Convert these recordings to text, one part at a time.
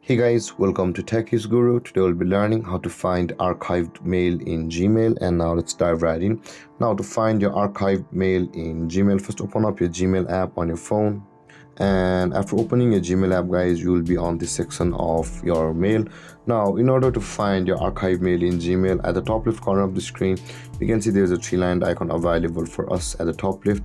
Hey guys, welcome to Techies Guru. Today we'll be learning how to find archived mail in Gmail, and now let's dive right in. Now to find your archived mail in Gmail, first open up your Gmail app on your phone. And after opening your Gmail app, guys, you will be on this section of your mail. Now in order to find your archived mail in Gmail, at the top left corner of the screen you can see there's a three-lined icon available for us at the top left,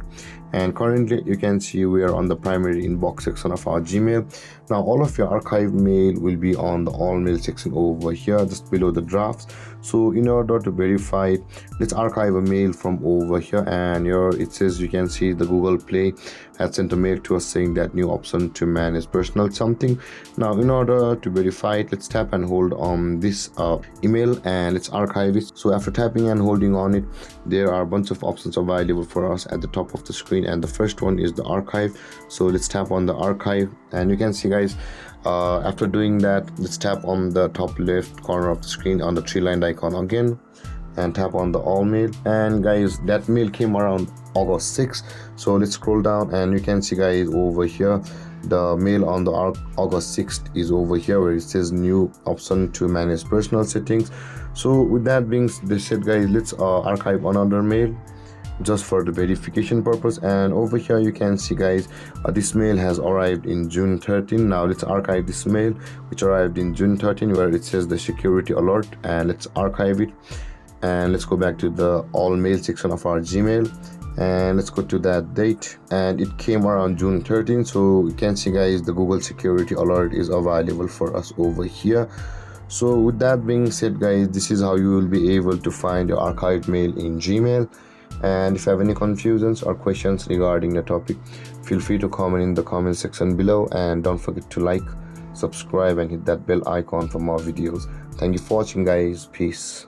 and currently you can see we are on the primary inbox section of our Gmail. Now all of your archived mail will be on the all mail section over here just below the drafts. So in order to verify it, let's archive a mail from over here, and here it says you can see the Google Play had sent a mail to us saying that new option to manage personal something. Now in order to verify it, let's tap and hold on this email and let's archive it. So after tapping and holding on it, there are a bunch of options available for us at the top of the screen, and the first one is the archive. So let's tap on the archive, and you can see, guys, after doing that, let's tap on the top left corner of the screen on the three-lined icon again and tap on the all mail. And guys, that mail came around August 6th. So let's scroll down and you can see, guys, over here the mail on the August 6th is over here where it says new option to manage personal settings. So with that being said, guys, let's archive another mail just for the verification purpose. And over here you can see, guys, this mail has arrived in June 13. Now let's archive this mail which arrived in June 13 where it says the security alert, and let's archive it. And let's go back to the all mail section of our Gmail, and let's go to that date, and it came around June 13. So you can see, guys, the Google security alert is available for us over here. So with that being said, guys, this is how you will be able to find your archived mail in Gmail. And if you have any confusions or questions regarding the topic, feel free to comment in the comment section below, and don't forget to like, subscribe and hit that bell icon for more videos. Thank you for watching, guys. Peace.